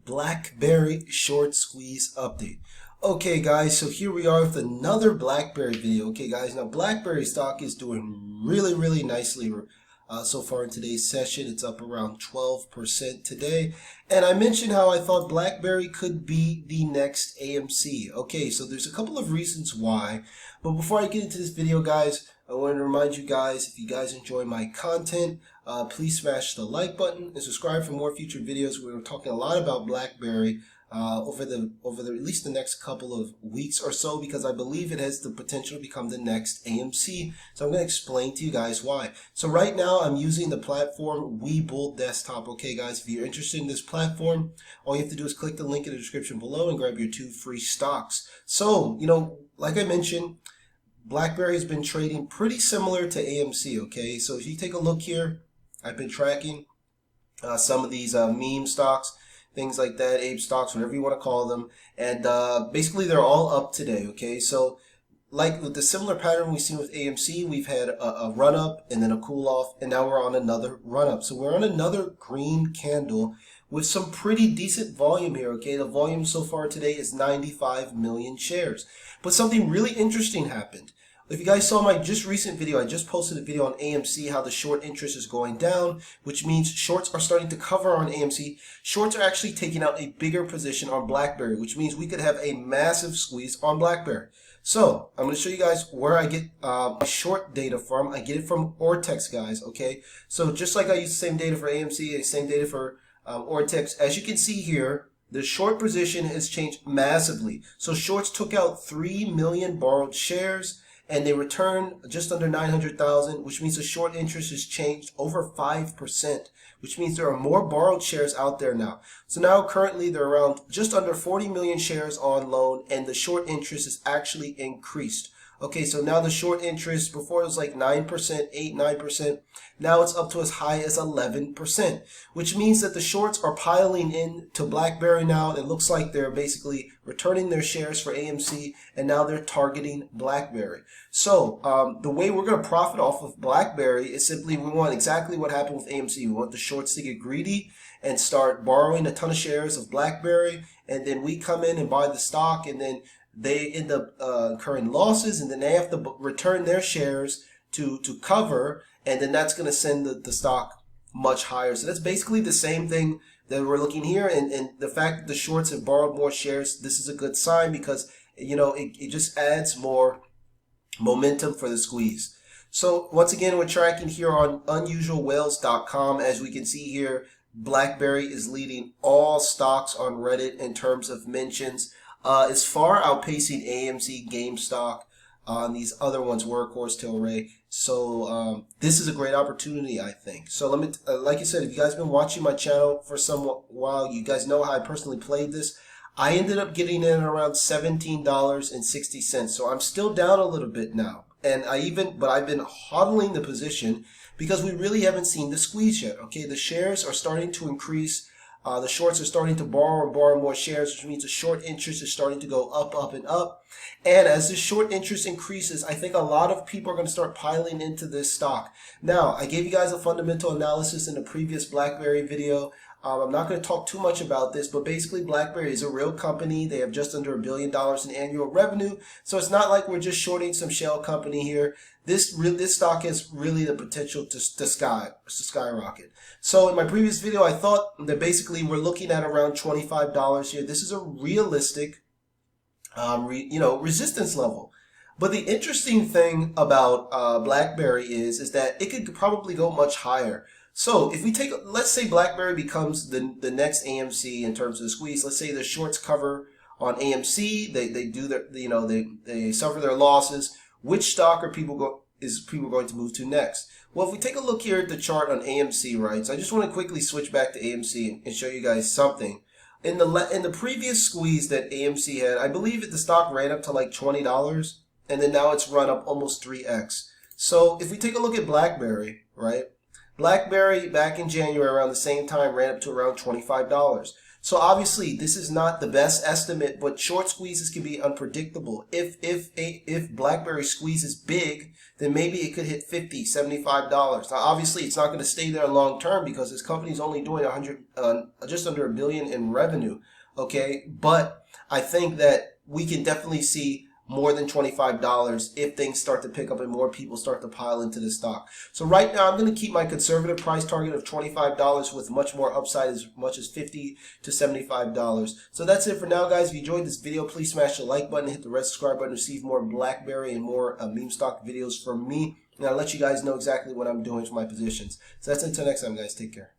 Blackberry short squeeze update. Okay guys, so here we are with another Blackberry video. Okay guys, now Blackberry stock is doing really nicely so far in today's session. It's up around 12% today. And I mentioned how I thought Blackberry could be the next AMC. Okay, so there's a couple of reasons why. But before I get into this video guys, I want to remind you guys, if you guys enjoy my content, please smash the like button and subscribe for more future videos. We're talking a lot about Blackberry over at least the next couple of weeks or so, because I believe it has the potential to become the next AMC. So I'm going to explain to you guys why. So right now I'm using the platform Webull Desktop. Okay guys, if you're interested in this platform, all you have to do is click the link in the description below and grab your 2 free stocks. So, like I mentioned, Blackberry has been trading pretty similar to AMC, okay? So if you take a look here, I've been tracking some of these meme stocks, things like that, ape stocks, whatever you want to call them, and basically they're all up today, okay? So like with the similar pattern we've seen with AMC, we've had a run up and then a cool off, and now we're on another run up. So we're on another green candle with some pretty decent volume here, okay? The volume so far today is 95 million shares. But something really interesting happened. If you guys saw my just recent video, I just posted a video on AMC, how the short interest is going down, which means shorts are starting to cover on AMC. Shorts are actually taking out a bigger position on Blackberry, which means we could have a massive squeeze on Blackberry. So I'm going to show you guys where I get my short data from. I get it from Ortex, guys, okay? So just like I use the same data for AMC, the same data for Ortex, as you can see here, the short position has changed massively. So shorts took out 3 million borrowed shares, and they returned just under 900,000, which means the short interest has changed over 5%, which means there are more borrowed shares out there now. So now currently they're around just under 40 million shares on loan, and the short interest is actually increased. Okay, so now the short interest, before it was like 9%, 8, 9%, now it's up to as high as 11%, which means that the shorts are piling in to Blackberry now. It looks like they're basically returning their shares for AMC, and now they're targeting Blackberry. So the way we're going to profit off of Blackberry is simply, we want exactly what happened with AMC. We want the shorts to get greedy and start borrowing a ton of shares of Blackberry, and then we come in and buy the stock, and then they end up incurring losses, and then they have to return their shares to cover, and then that's going to send the stock much higher. So that's basically the same thing that we're looking here, and the fact that the shorts have borrowed more shares, this is a good sign, because it just adds more momentum for the squeeze. So once again, we're tracking here on unusualwhales.com. As we can see here, Blackberry is leading all stocks on Reddit in terms of mentions. Is far outpacing AMC, GameStop, these other ones, Workhorse, Tilray. So this is a great opportunity, I think. So let me, like I said, if you guys have been watching my channel for some while, you guys know how I personally played this. I ended up getting in around $17.60. So I'm still down a little bit now, and but I've been hodling the position because we really haven't seen the squeeze yet. Okay, the shares are starting to increase. The shorts are starting to borrow more shares, which means the short interest is starting to go up and up. And as the short interest increases, I think a lot of people are going to start piling into this stock. Now, I gave you guys a fundamental analysis in the previous Blackberry video. I'm not going to talk too much about this, but basically Blackberry is a real company. They have just under $1 billion in annual revenue. So it's not like we're just shorting some shell company here. This stock has really the potential to skyrocket. So in my previous video, I thought that basically we're looking at around $25 here. This is a realistic, resistance level. But the interesting thing about Blackberry is that it could probably go much higher. So if we take, let's say Blackberry becomes the next AMC in terms of the squeeze. Let's say the shorts cover on AMC. They do their, they suffer their losses. Which stock are people going to move to next? Well, if we take a look here at the chart on AMC, right? So I just want to quickly switch back to AMC and show you guys something. In the previous squeeze that AMC had, I believe that the stock ran up to like $20, and then now it's run up almost 3x. So if we take a look at Blackberry, right? Blackberry back in January around the same time ran up to around $25. So obviously this is not the best estimate, but short squeezes can be unpredictable. If Blackberry squeezes big, then maybe it could hit $50, $75. Now obviously it's not going to stay there long term because this company is only doing just under $1 billion in revenue. Okay, but I think that we can definitely see more than $25 if things start to pick up and more people start to pile into the stock. So right now I'm going to keep my conservative price target of $25 with much more upside, as much as $50 to $75. So that's it for now, guys. If you enjoyed this video, please smash the like button, hit the red subscribe button to receive more Blackberry and more meme stock videos from me. And I'll let you guys know exactly what I'm doing for my positions. So that's it until next time, guys. Take care.